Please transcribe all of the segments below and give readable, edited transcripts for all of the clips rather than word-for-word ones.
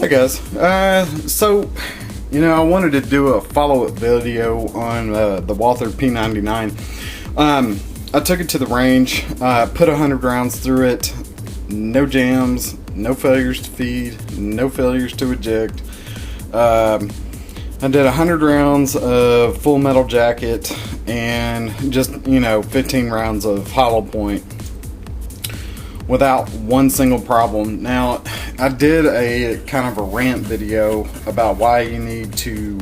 Hi guys, so I wanted to do a follow-up video on the Walther P99. I took it to the range, put 100 rounds through it, no jams, no failures to feed, no failures to eject. I did 100 rounds of full metal jacket and just 15 rounds of hollow point without one single problem. Now, I did a kind of a rant video about why you need to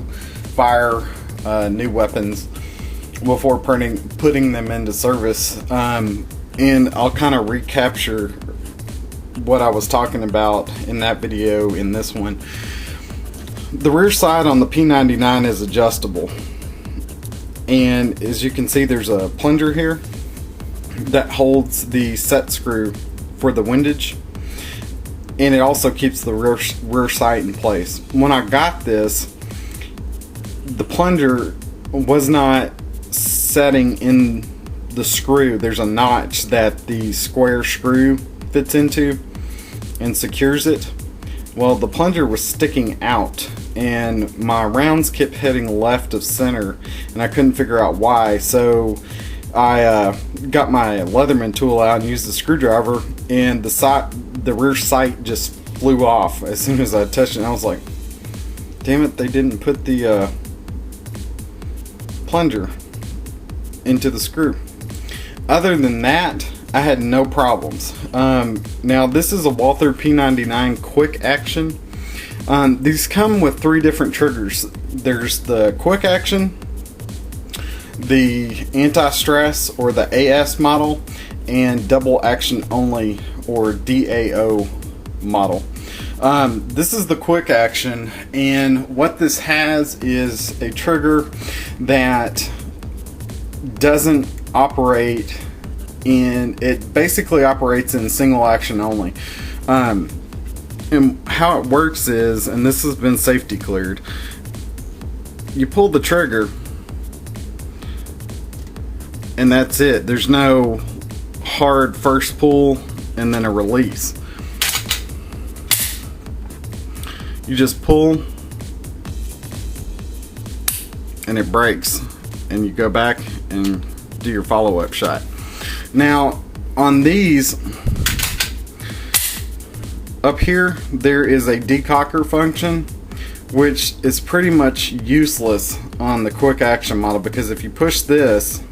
fire new weapons before putting them into service, and I'll kind of recapture what I was talking about in that video in this one. The rear side on the P99 is adjustable, and as you can see, there's a plunger here that holds the set screw for the windage, and it also keeps the rear sight in place. When I got this, the plunger was not setting in the screw. There's a notch that the square screw fits into and secures it. Well, the plunger was sticking out and my rounds kept heading left of center, and I couldn't figure out why. So I got my Leatherman tool out and used the screwdriver, and the rear sight just flew off as soon as I touched it. And I was like, damn it, they didn't put the plunger into the screw. Other than that, I had no problems. Now, this is a Walther P99 quick action. These come with 3 different triggers. There's the quick action, the anti-stress or the AS model, and double action only or DAO model. This is the quick action, and what this has is a trigger that doesn't operate it basically operates in single action only. And how it works is, and this has been safety cleared, you pull the trigger and that's it. There's no hard first pull and then a release. You just pull and it breaks, and you go back and do your follow-up shot. Now, on these up here, there is a decocker function, which is pretty much useless on the quick action model, because if you push this,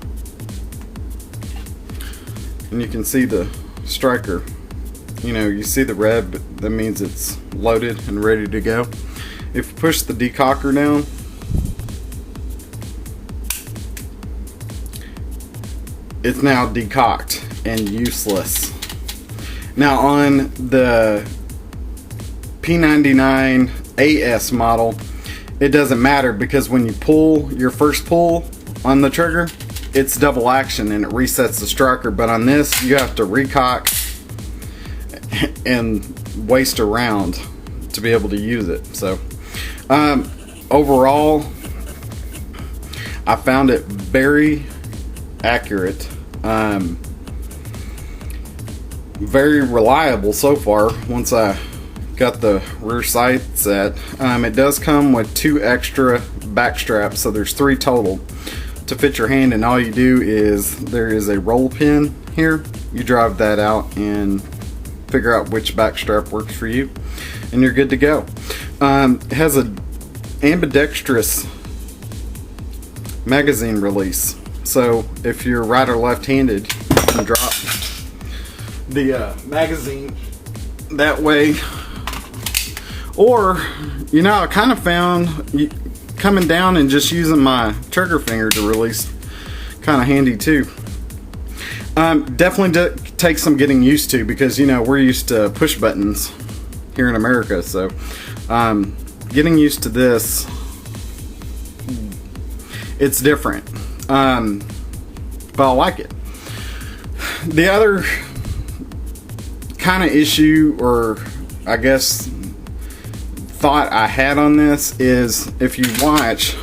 and you can see the striker, you see the red, but that means it's loaded and ready to go. If you push the decocker down, it's now decocked and useless. Now, on the P99 AS model, it doesn't matter, because when you pull your first pull on the trigger, it's double action and it resets the striker. But on this, you have to recock and waste a round to be able to use it. So overall, I found it very accurate, very reliable so far. Once I got the rear sight set, it does come with 2 extra back straps, so there's 3 total to fit your hand. And all you do is, there is a roll pin here, you drive that out and figure out which back strap works for you, and you're good to go. It has a ambidextrous magazine release, so if you're right or left-handed, you can drop the magazine that way. Or, I kind of found coming down and just using my trigger finger to release kind of handy too. Definitely takes some getting used to, because we're used to push buttons here in America, so getting used to this, it's different, but I like it. The other kind of issue, or I guess thought I had on this, is if you watch,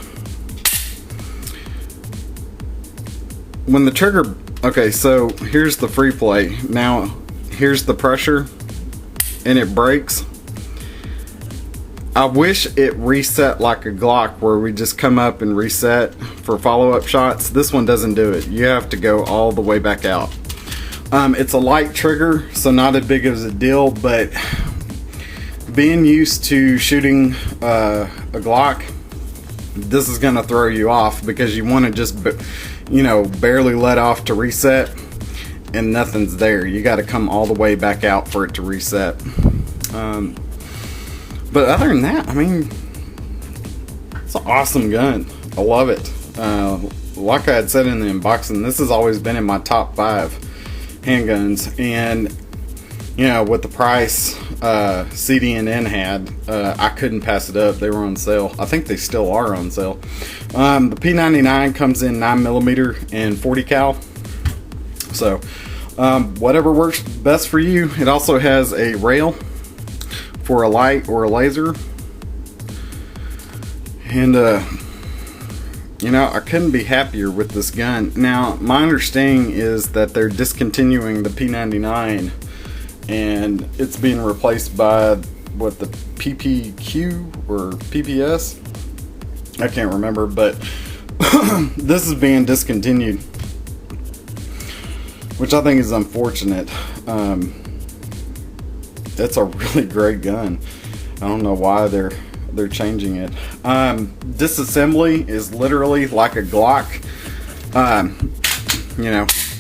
when the trigger, okay, so here's the free play. Now here's the pressure and it breaks. I wish it reset like a Glock, where we just come up and reset for follow-up shots. This one doesn't do it. You have to go all the way back out. It's a light trigger, so not as big as a deal, but being used to shooting a Glock, this is going to throw you off, because you want to just, barely let off to reset, and nothing's there. You got to come all the way back out for it to reset. But other than that, I mean, it's an awesome gun. I love it. Like I had said in the unboxing, this has always been in my top 5 handguns. And, with the price CDNN had, I couldn't pass it up. They were on sale. I think they still are on sale. The P99 comes in 9mm and 40 cal. So, whatever works best for you. It also has a rail for a light or a laser, and I couldn't be happier with this gun. Now, my understanding is that they're discontinuing the P99 and it's being replaced by the PPQ or PPS, I can't remember, but this is being discontinued, which I think is unfortunate. It's a really great gun. I don't know why they're changing it. Disassembly is literally like a Glock.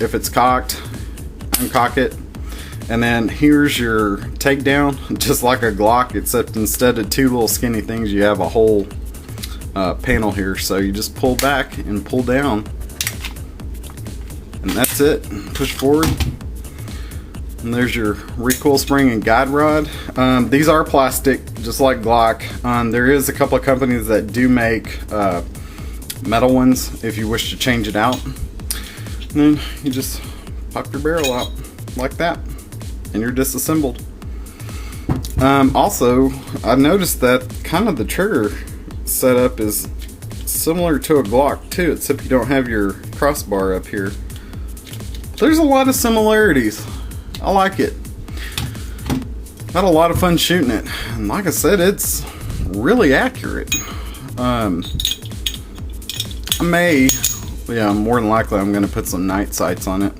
If it's cocked, uncock it, and then here's your takedown, just like a Glock, except instead of 2 little skinny things, you have a whole panel here. So you just pull back and pull down, and that's it. Push forward. And there's your recoil spring and guide rod. These are plastic, just like Glock. There is a couple of companies that do make metal ones if you wish to change it out. And then you just pop your barrel out like that, and you're disassembled. Also, I've noticed that kind of the trigger setup is similar to a Glock too, except you don't have your crossbar up here. There's a lot of similarities. I like it. Had a lot of fun shooting it, and like I said, it's really accurate. More than likely I'm gonna put some night sights on it.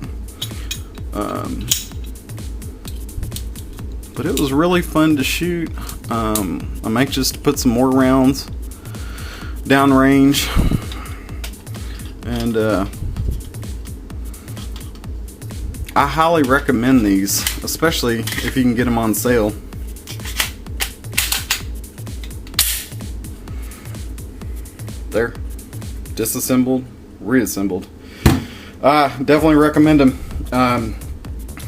But it was really fun to shoot. I'm anxious to put some more rounds downrange, and I highly recommend these, especially if you can get them on sale. There, disassembled, reassembled. Definitely recommend them.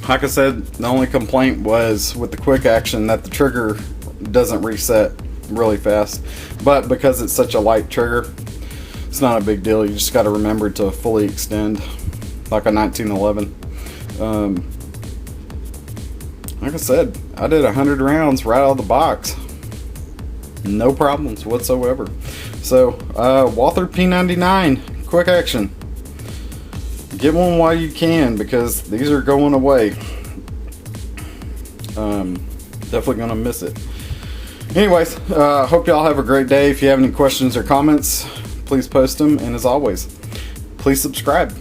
Like I said, the only complaint was with the quick action that the trigger doesn't reset really fast. But because it's such a light trigger, it's not a big deal. You just got to remember to fully extend, like a 1911. Like I said, I did 100 rounds right out of the box, no problems whatsoever. So Walther P99 quick action, get one while you can, because these are going away. Definitely gonna miss it. Anyways, hope y'all have a great day. If you have any questions or comments, please post them, and as always, please subscribe.